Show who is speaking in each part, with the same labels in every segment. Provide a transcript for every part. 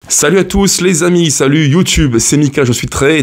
Speaker 1: Salut à tous les amis, salut YouTube, c'est Mika, je suis très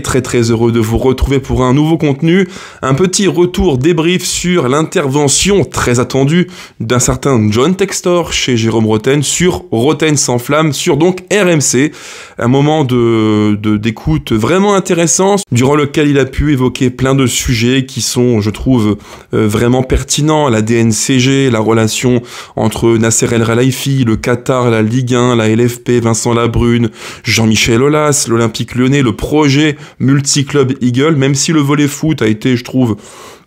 Speaker 1: heureux de vous retrouver pour un nouveau contenu, un petit retour débrief sur l'intervention très attendue d'un certain John Textor chez Jérôme Rotten sur Rotten sans flamme, sur donc RMC, un moment d'écoute vraiment intéressant, durant lequel il a pu évoquer plein de sujets qui sont, je trouve, vraiment pertinents, la DNCG, la relation entre Nasser El Khelaifi, le Qatar, la Ligue 1, la LFP, Vincent Labrune, Jean-Michel Aulas, l'Olympique Lyonnais, le projet multi-club Eagle, même si le volley foot a été, je trouve,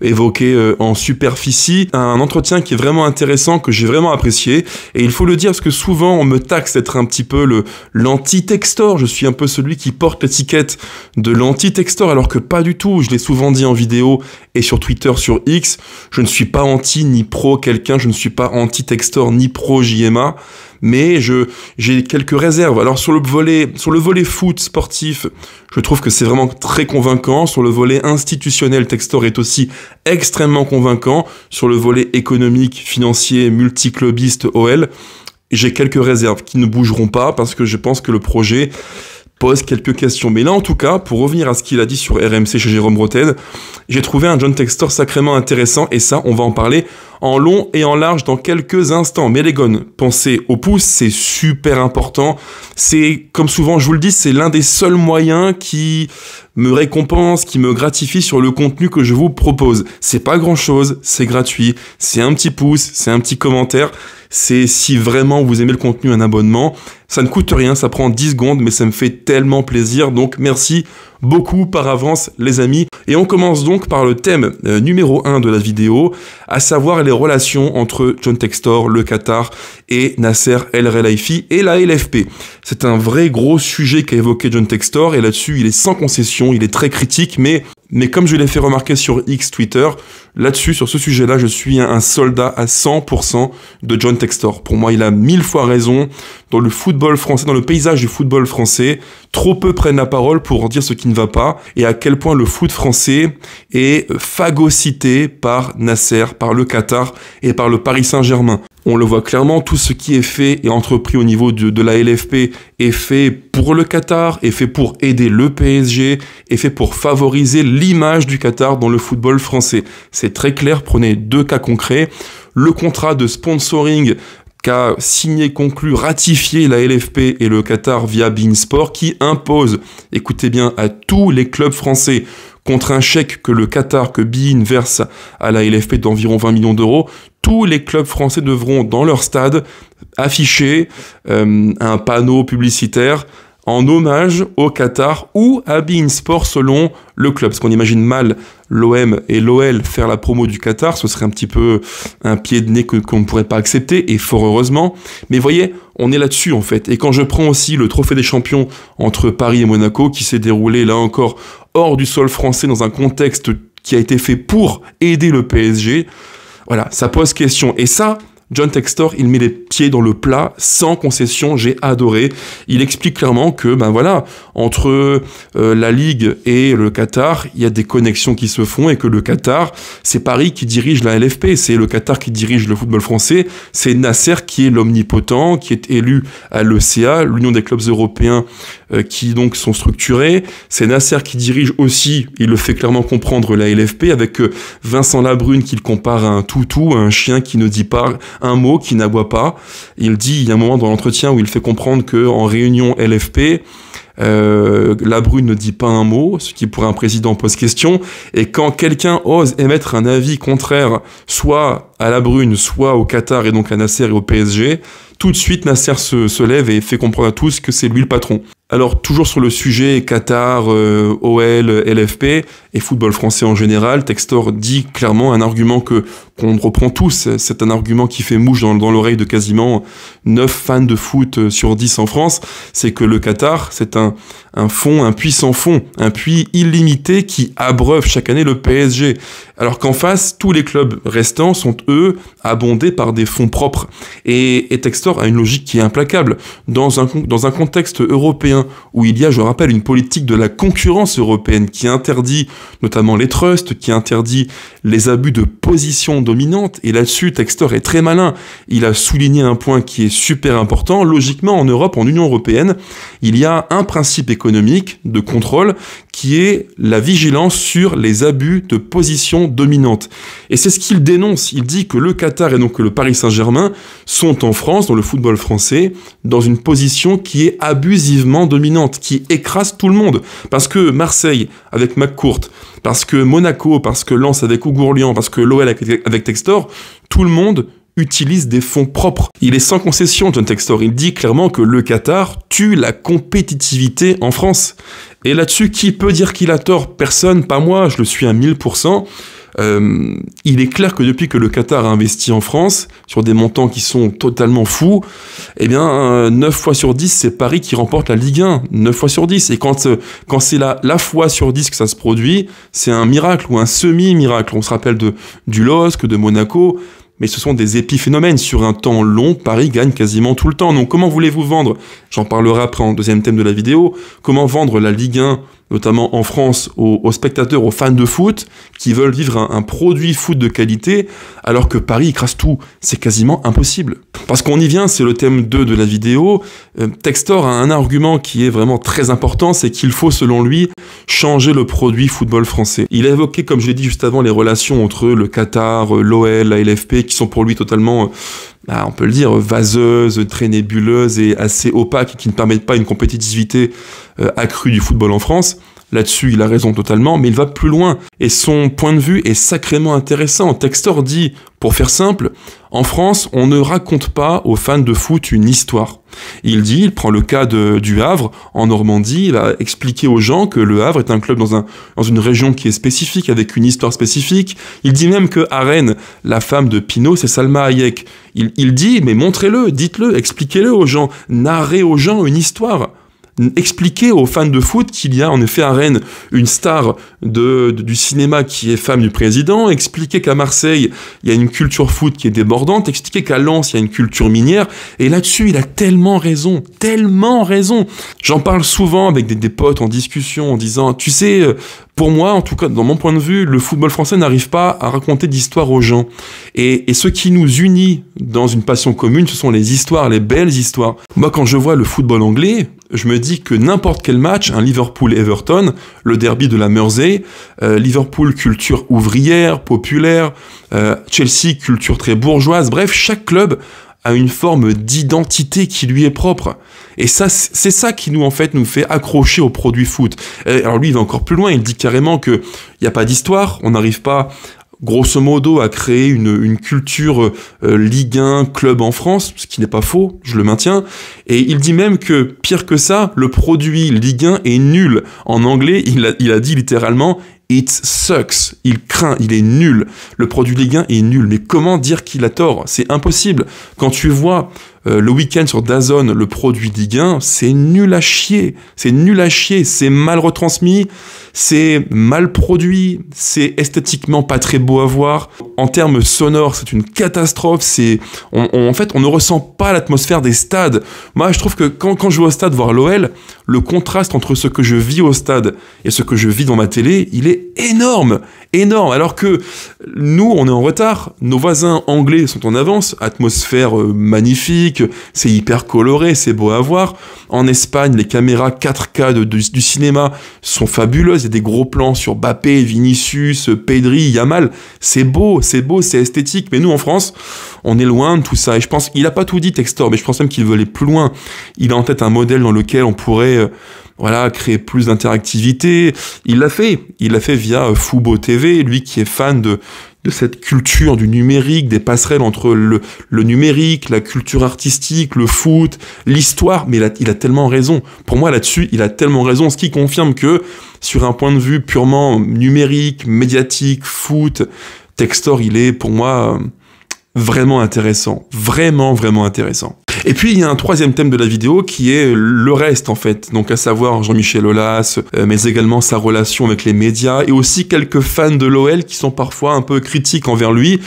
Speaker 1: évoqué en superficie, un entretien qui est vraiment intéressant, que j'ai vraiment apprécié, et il faut le dire parce que souvent on me taxe d'être un petit peu l'anti-Textor, je suis un peu celui qui porte l'étiquette de l'anti-Textor, alors que pas du tout, je l'ai souvent dit en vidéo et sur Twitter, sur X, je ne suis pas anti ni pro quelqu'un, je ne suis pas anti-Textor ni pro JMA, mais j'ai quelques réserves. Alors sur le volet foot sportif, je trouve que c'est vraiment très convaincant. Sur le volet institutionnel, Textor est aussi extrêmement convaincant. Sur le volet économique, financier, multiclubiste, OL, j'ai quelques réserves qui ne bougeront pas parce que je pense que le projet pose quelques questions. Mais là, en tout cas, pour revenir à ce qu'il a dit sur RMC chez Jérôme Rotten, j'ai trouvé un John Textor sacrément intéressant, et ça, on va en parler en long et en large dans quelques instants. Mais les gones, pensez au pouce, c'est super important. C'est, comme souvent je vous le dis, c'est l'un des seuls moyens qui me récompense, qui me gratifie sur le contenu que je vous propose. C'est pas grand chose, c'est gratuit, c'est un petit pouce, c'est un petit commentaire. C'est, si vraiment vous aimez le contenu, un abonnement. Ça ne coûte rien, ça prend 10 secondes, mais ça me fait tellement plaisir. Donc merci beaucoup par avance les amis. Et on commence donc par le thème numéro 1 de la vidéo, à savoir les relations entre John Textor, le Qatar, et Nasser El Khelaifi et la LFP. C'est un vrai gros sujet qu'a évoqué John Textor, et là-dessus il est sans concession, il est très critique, mais comme je l'ai fait remarquer sur X Twitter, là-dessus, sur ce sujet-là, je suis un soldat à 100% de John Textor. Pour moi, il a 1000 fois raison. Dans le football français, dans le paysage du football français, trop peu prennent la parole pour dire ce qui ne va pas, et à quel point le foot français est phagocyté par Nasser, par le Qatar et par le Paris Saint-Germain. On le voit clairement, tout ce qui est fait et entrepris au niveau de la LFP est fait pour le Qatar, est fait pour aider le PSG, est fait pour favoriser l'image du Qatar dans le football français. C'est très clair, prenez deux cas concrets. Le contrat de sponsoring qu'a signé, conclu, ratifié la LFP et le Qatar via beIN Sport, qui impose, écoutez bien, à tous les clubs français, contre un chèque que le Qatar, que beIN verse à la LFP d'environ 20 millions d'euros, tous les clubs français devront, dans leur stade, afficher un panneau publicitaire en hommage au Qatar ou à beIN Sport selon le club. Parce qu'on imagine mal l'OM et l'OL faire la promo du Qatar, ce serait un petit peu un pied de nez qu'on ne pourrait pas accepter, et fort heureusement. Mais voyez, on est là-dessus en fait. Et quand je prends aussi le trophée des champions entre Paris et Monaco, qui s'est déroulé là encore hors du sol français dans un contexte qui a été fait pour aider le PSG, voilà, ça pose question. Et ça, John Textor, il met les pieds dans le plat, sans concession, j'ai adoré. Il explique clairement que, ben voilà, entre la Ligue et le Qatar, il y a des connexions qui se font, et que le Qatar, c'est Paris qui dirige la LFP, c'est le Qatar qui dirige le football français, c'est Nasser qui est l'omnipotent, qui est élu à l'ECA, l'Union des clubs européens, qui donc sont structurés, c'est Nasser qui dirige aussi, il le fait clairement comprendre, la LFP, avec Vincent Labrune qu'il compare à un toutou, à un chien qui ne dit pas un mot, qui n'aboie pas. Il dit, il y a un moment dans l'entretien où il fait comprendre qu'en réunion LFP, Labrune ne dit pas un mot, ce qui pour un président pose question, et quand quelqu'un ose émettre un avis contraire, soit à Labrune, soit au Qatar, et donc à Nasser et au PSG, tout de suite Nasser se lève et fait comprendre à tous que c'est lui le patron. Alors, toujours sur le sujet Qatar, OL, LFP et football français en général, Textor dit clairement un argument qu'on reprend tous, c'est un argument qui fait mouche dans l'oreille de quasiment 9 fans de foot sur 10 en France, c'est que le Qatar, c'est un fonds, un puissant fonds, un puits illimité qui abreuve chaque année le PSG. Alors qu'en face, tous les clubs restants sont, eux, abondés par des fonds propres. Et Textor a une logique qui est implacable. Dans un contexte européen saoudien, où il y a, je rappelle, une politique de la concurrence européenne qui interdit notamment les trusts, qui interdit les abus de position dominante. Et là-dessus, Textor est très malin. Il a souligné un point qui est super important. Logiquement, en Europe, en Union européenne, il y a un principe économique de contrôle qui est la vigilance sur les abus de position dominante. Et c'est ce qu'il dénonce. Il dit que le Qatar et donc que le Paris Saint-Germain sont en France, dans le football français, dans une position qui est abusivement dominante, qui écrase tout le monde. Parce que Marseille, avec McCourt, parce que Monaco, parce que Lens avec Ougourlian, parce que l'OL avec Textor, tout le monde utilise des fonds propres. Il est sans concession, John Textor. Il dit clairement que le Qatar tue la compétitivité en France. Et là-dessus, qui peut dire qu'il a tort? Personne, pas moi, je le suis à 1000%. Il est clair que depuis que le Qatar a investi en France, sur des montants qui sont totalement fous, eh bien, 9 fois sur 10, c'est Paris qui remporte la Ligue 1. 9 fois sur 10. Et quand c'est la fois sur 10 que ça se produit, c'est un miracle ou un semi-miracle. On se rappelle du LOSC, de Monaco. Mais ce sont des épiphénomènes. Sur un temps long, Paris gagne quasiment tout le temps. Donc comment voulez-vous vendre? J'en parlerai après en deuxième thème de la vidéo. Comment vendre la Ligue 1, notamment en France, aux spectateurs, aux fans de foot, qui veulent vivre un produit foot de qualité, alors que Paris écrase tout? C'est quasiment impossible. Parce qu'on y vient, c'est le thème 2 de la vidéo. Textor a un argument qui est vraiment très important, c'est qu'il faut, selon lui, changer le produit football français. Il a évoqué, comme je l'ai dit juste avant, les relations entre le Qatar, l'OL, la LFP, qui sont pour lui totalement, on peut le dire, vaseuses, très nébuleuses et assez opaques, qui ne permettent pas une compétitivité accrue du football en France. Là-dessus, il a raison totalement, mais il va plus loin. Et son point de vue est sacrément intéressant. Textor dit, pour faire simple, en France, on ne raconte pas aux fans de foot une histoire. Il dit, il prend le cas du Havre, en Normandie, il va expliquer aux gens que le Havre est un club dans une région qui est spécifique, avec une histoire spécifique. Il dit même que à Rennes, la femme de Pinault, c'est Salma Hayek. Il dit, mais montrez-le, dites-le, expliquez-le aux gens, narrez aux gens une histoire. Expliquer aux fans de foot qu'il y a en effet à Rennes une star du cinéma qui est femme du président, expliquer qu'à Marseille il y a une culture foot qui est débordante, expliquer qu'à Lens il y a une culture minière, et là-dessus il a tellement raison, tellement raison. J'en parle souvent avec des potes en discussion en disant, tu sais, pour moi, en tout cas, dans mon point de vue, le football français n'arrive pas à raconter d'histoires aux gens. Et ce qui nous unit dans une passion commune, ce sont les histoires, les belles histoires. Moi, quand je vois le football anglais, je me dis que n'importe quel match, un Liverpool-Everton, le derby de la Mersey, Liverpool, culture ouvrière, populaire, Chelsea, culture très bourgeoise, bref, chaque club a une forme d'identité qui lui est propre. Et ça, c'est ça qui nous fait accrocher au produit foot. Alors lui, il va encore plus loin, il dit carrément qu'il n'y a pas d'histoire, on n'arrive pas, grosso modo, à créer une culture Ligue 1 club en France, ce qui n'est pas faux, je le maintiens. Et il dit même que, pire que ça, le produit Ligue 1 est nul. En anglais, il a dit littéralement « It sucks ». Il craint, il est nul. Le produit Ligue 1 est nul. Mais comment dire qu'il a tort? C'est impossible. Quand tu vois le week-end sur DAZN, le produit Ligue 1, c'est nul à chier. C'est nul à chier. C'est mal retransmis. C'est mal produit. C'est esthétiquement pas très beau à voir. En termes sonores, c'est une catastrophe. En fait, on ne ressent pas l'atmosphère des stades. Moi, je trouve que quand je vais au stade voir l'OL, le contraste entre ce que je vis au stade et ce que je vis dans ma télé, il est énorme. Énorme. Alors que nous, on est en retard. Nos voisins anglais sont en avance. Atmosphère magnifique. C'est hyper coloré. C'est beau à voir. En Espagne, les caméras 4K du cinéma sont fabuleuses. Il y a des gros plans sur Mbappé, Vinicius, Pedri, Yamal. C'est beau, c'est esthétique. Mais nous, en France, on est loin de tout ça. Et je pense, il a pas tout dit, Textor, mais je pense même qu'il veut aller plus loin. Il a en tête un modèle dans lequel on pourrait créer plus d'interactivité. Il l'a fait via Fubo TV, lui qui est fan de cette culture du numérique, des passerelles entre le numérique, la culture artistique, le foot, l'histoire, mais il a tellement raison. Pour moi, là-dessus, il a tellement raison, ce qui confirme que, sur un point de vue purement numérique, médiatique, foot, Textor, il est, pour moi, vraiment intéressant. Vraiment, vraiment intéressant. Et puis il y a un troisième thème de la vidéo qui est le reste en fait, donc à savoir Jean-Michel Aulas, mais également sa relation avec les médias et aussi quelques fans de l'OL qui sont parfois un peu critiques envers lui,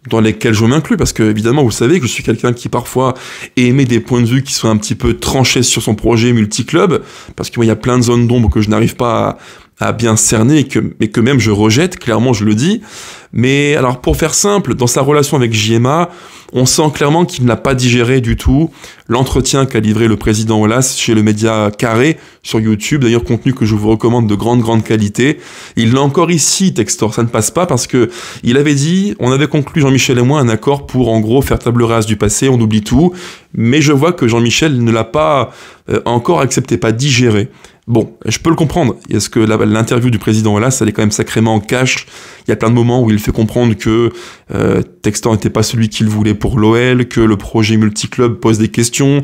Speaker 1: dans lesquels je m'inclus, parce que évidemment vous savez que je suis quelqu'un qui parfois émet des points de vue qui sont un petit peu tranchés sur son projet multiclub, parce qu'il y a plein de zones d'ombre que je n'arrive pas à bien cerner et que même je rejette, clairement je le dis. Mais alors pour faire simple, dans sa relation avec JMA, on sent clairement qu'il n'a pas digéré du tout l'entretien qu'a livré le président Aulas chez le média Carré sur YouTube, d'ailleurs contenu que je vous recommande de grande qualité. Il l'a encore ici, Textor, ça ne passe pas parce que il avait dit, on avait conclu Jean-Michel et moi un accord pour en gros faire table rase du passé, on oublie tout, mais je vois que Jean-Michel ne l'a pas encore accepté, pas digéré. Bon, je peux le comprendre, parce que l'interview du président Aulas, elle est quand même sacrément en cash. Il y a plein de moments où il fait comprendre que Textor n'était pas celui qu'il voulait pour l'OL, que le projet multiclub pose des questions,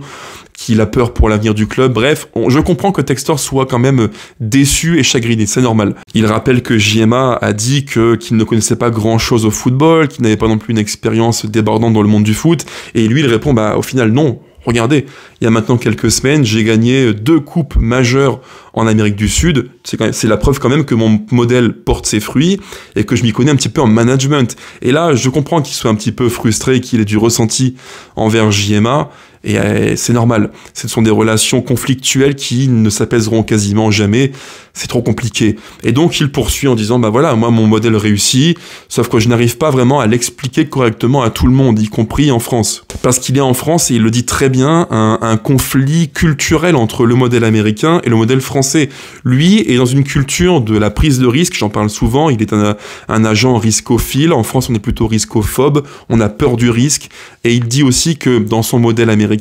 Speaker 1: qu'il a peur pour l'avenir du club. Bref, je comprends que Textor soit quand même déçu et chagriné, c'est normal. Il rappelle que JMA a dit qu'il ne connaissait pas grand-chose au football, qu'il n'avait pas non plus une expérience débordante dans le monde du foot, et lui il répond, au final non. Regardez, il y a maintenant quelques semaines, j'ai gagné 2 coupes majeures en Amérique du Sud. C'est la preuve quand même que mon modèle porte ses fruits et que je m'y connais un petit peu en management. Et là, je comprends qu'il soit un petit peu frustré, qu'il ait du ressenti envers JMA. Et c'est normal. Ce sont des relations conflictuelles qui ne s'apaiseront quasiment jamais. C'est trop compliqué. Et donc, il poursuit en disant, voilà, moi, mon modèle réussit, sauf que je n'arrive pas vraiment à l'expliquer correctement à tout le monde, y compris en France. Parce qu'il est en France, et il le dit très bien, un conflit culturel entre le modèle américain et le modèle français. Lui est dans une culture de la prise de risque, j'en parle souvent, il est un agent riscophile. En France, on est plutôt riscophobe, on a peur du risque. Et il dit aussi que dans son modèle américain,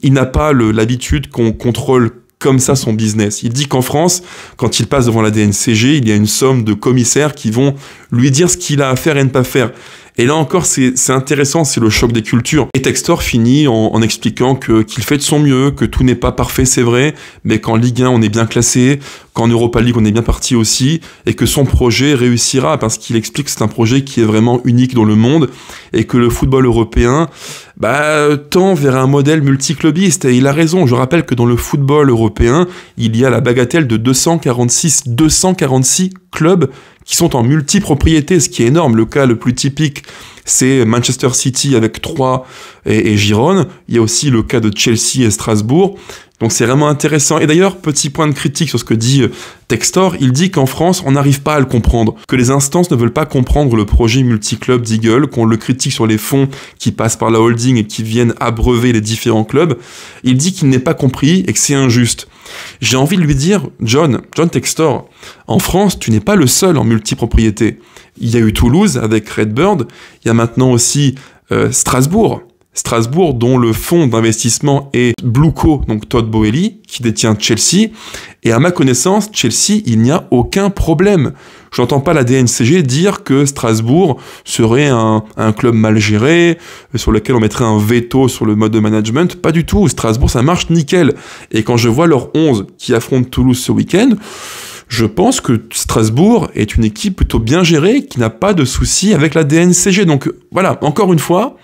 Speaker 1: il n'a pas l'habitude qu'on contrôle comme ça son business. Il dit qu'en France, quand il passe devant la DNCG, il y a une somme de commissaires qui vont lui dire ce qu'il a à faire et ne pas faire. Et là encore, c'est intéressant, c'est le choc des cultures. Et Textor finit en expliquant qu'il fait de son mieux, que tout n'est pas parfait, c'est vrai, mais qu'en Ligue 1, on est bien classé, qu'en Europa League, on est bien parti aussi, et que son projet réussira, parce qu'il explique que c'est un projet qui est vraiment unique dans le monde, et que le football européen tend vers un modèle multiclubiste. Et il a raison, je rappelle que dans le football européen, il y a la bagatelle de 246 clubs qui sont en multipropriété, ce qui est énorme. Le cas le plus typique, c'est Manchester City avec Troyes et Girone. Il y a aussi le cas de Chelsea et Strasbourg. Donc c'est vraiment intéressant. Et d'ailleurs, petit point de critique sur ce que dit Textor, il dit qu'en France, on n'arrive pas à le comprendre, que les instances ne veulent pas comprendre le projet multiclub d'Eagle, qu'on le critique sur les fonds qui passent par la holding et qui viennent abreuver les différents clubs. Il dit qu'il n'est pas compris et que c'est injuste. J'ai envie de lui dire, John Textor, en France, tu n'es pas le seul en multipropriété. Il y a eu Toulouse avec Redbird, il y a maintenant aussi Strasbourg, dont le fonds d'investissement est Blueco, donc Todd Boehly, qui détient Chelsea. Et à ma connaissance, Chelsea, il n'y a aucun problème. Je n'entends pas la DNCG dire que Strasbourg serait un club mal géré, sur lequel on mettrait un veto sur le mode de management. Pas du tout. Strasbourg, ça marche nickel. Et quand je vois leurs 11 qui affrontent Toulouse ce week-end, je pense que Strasbourg est une équipe plutôt bien gérée, qui n'a pas de soucis avec la DNCG. Donc voilà, encore une fois,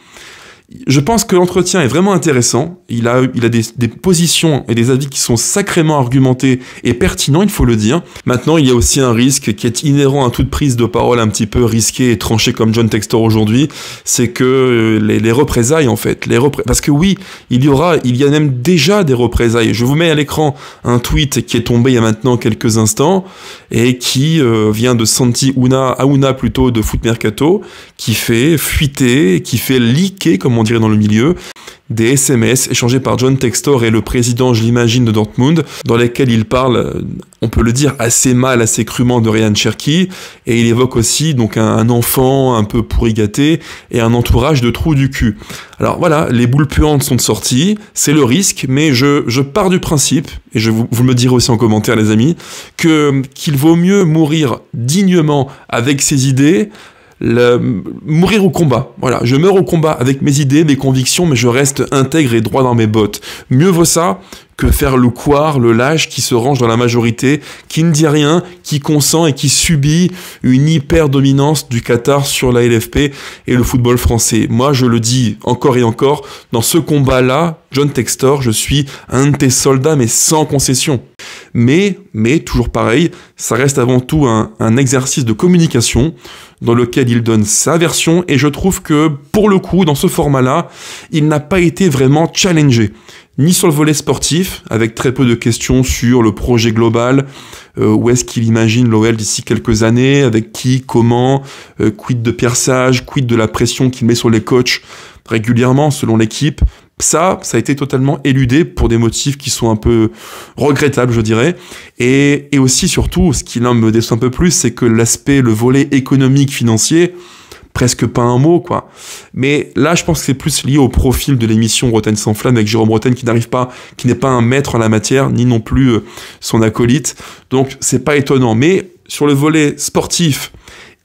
Speaker 1: je pense que l'entretien est vraiment intéressant. Il a des positions et des avis qui sont sacrément argumentés et pertinents, il faut le dire. Maintenant, il y a aussi un risque qui est inhérent à toute prise de parole un petit peu risquée et tranchée comme John Textor aujourd'hui, c'est que les représailles, en fait. Parce que oui, il y a même déjà des représailles. Je vous mets à l'écran un tweet qui est tombé il y a maintenant quelques instants et qui vient de Santi Aouna plutôt de Foot Mercato, qui fait fuiter, qui fait leaker, comme on dirait dans le milieu, des SMS échangés par John Textor et le président, je l'imagine, de Dortmund, dans lesquels il parle, on peut le dire, assez mal, assez crûment de Ryan Cherki, et il évoque aussi donc un enfant un peu pourri gâté et un entourage de trous du cul. Alors voilà, les boules puantes sont sorties, c'est le risque, mais je pars du principe, et vous me direz aussi en commentaire les amis, qu'il vaut mieux mourir dignement avec ses idées, mourir au combat. Voilà, je meurs au combat avec mes idées, mes convictions, mais je reste intègre et droit dans mes bottes. Mieux vaut ça que faire le couard, le lâche qui se range dans la majorité, qui ne dit rien, qui consent et qui subit une hyper dominance du Qatar sur la LFP et le football français. Moi, je le dis encore et encore, dans ce combat-là, John Textor, je suis un de tes soldats, mais sans concession. Mais, toujours pareil, ça reste avant tout un exercice de communication dans lequel il donne sa version, et je trouve que, pour le coup, dans ce format-là, il n'a pas été vraiment challengé. Ni sur le volet sportif, avec très peu de questions sur le projet global, où est-ce qu'il imagine l'OL d'ici quelques années, avec qui, comment, quid de Pierre Sage, quid de la pression qu'il met sur les coachs régulièrement selon l'équipe. Ça a été totalement éludé pour des motifs qui sont un peu regrettables, je dirais. Et aussi, surtout, ce qui là me déçoit un peu plus, c'est que le volet économique, financier, presque pas un mot, quoi. Mais là, je pense que c'est plus lié au profil de l'émission Rotten sans flamme avec Jérôme Rotten qui n'est pas un maître en la matière, ni non plus son acolyte. Donc, c'est pas étonnant. Mais sur le volet sportif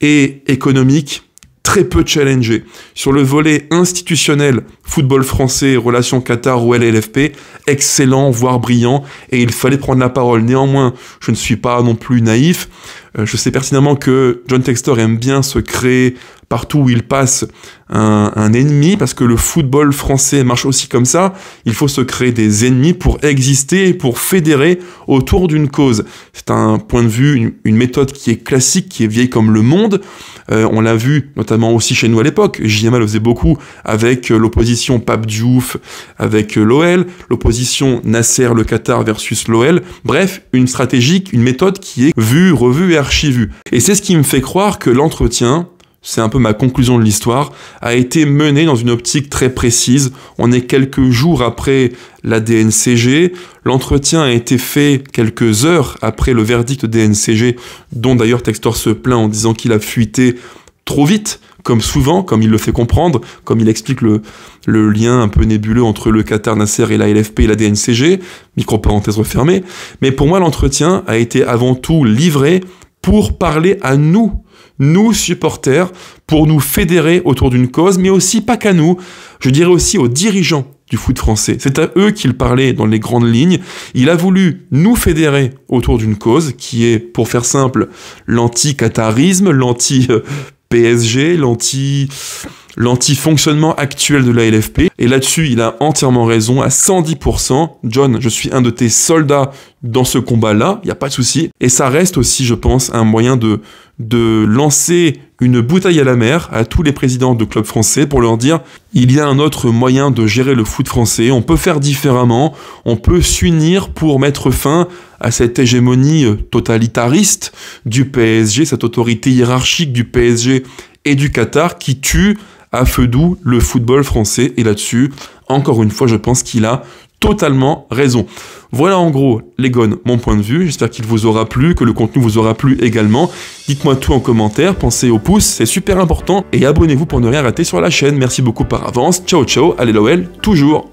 Speaker 1: et économique, très peu challengé. Sur le volet institutionnel, football français, relations Qatar, OL et LFP, excellent, voire brillant, et il fallait prendre la parole. Néanmoins, je ne suis pas non plus naïf. Je sais pertinemment que John Textor aime bien se créer partout où il passe un ennemi, parce que le football français marche aussi comme ça. Il faut se créer des ennemis pour exister et pour fédérer autour d'une cause. C'est un point de vue, une méthode qui est classique, qui est vieille comme le monde. On l'a vu notamment aussi chez nous à l'époque. JMA le faisait beaucoup avec l'opposition Pape Diouf, avec l'OL, l'opposition Nasser, le Qatar versus l'OL. Bref, une stratégie, une méthode qui est vue, revue et archivue. Et c'est ce qui me fait croire que l'entretien, c'est un peu ma conclusion de l'histoire, a été mené dans une optique très précise. On est quelques jours après la DNCG. L'entretien a été fait quelques heures après le verdict DNCG, dont d'ailleurs Textor se plaint en disant qu'il a fuité trop vite, comme souvent, comme il le fait comprendre, comme il explique le lien un peu nébuleux entre le Qatar Nasser et la LFP et la DNCG, micro-parenthèse refermée. Mais pour moi, l'entretien a été avant tout livré pour parler à nous supporters, pour nous fédérer autour d'une cause, mais aussi pas qu'à nous, je dirais aussi aux dirigeants du foot français. C'est à eux qu'il parlait dans les grandes lignes. Il a voulu nous fédérer autour d'une cause qui est, pour faire simple, l'anti-qatarisme, l'anti-PSG, l'anti-fonctionnement actuel de la LFP. Et là-dessus, il a entièrement raison, à 110%. John, je suis un de tes soldats dans ce combat-là, il n'y a pas de souci. Et ça reste aussi, je pense, un moyen de lancer une bouteille à la mer à tous les présidents de clubs français pour leur dire il y a un autre moyen de gérer le foot français, on peut faire différemment, on peut s'unir pour mettre fin à cette hégémonie totalitariste du PSG, cette autorité hiérarchique du PSG et du Qatar qui tue à feu doux le football français. Et là-dessus, encore une fois, je pense qu'il a totalement raison. Voilà en gros, les gones, mon point de vue. J'espère qu'il vous aura plu, que le contenu vous aura plu également. Dites-moi tout en commentaire, pensez au pouce, c'est super important. Et abonnez-vous pour ne rien rater sur la chaîne. Merci beaucoup par avance. Ciao ciao, allez l'OL, toujours.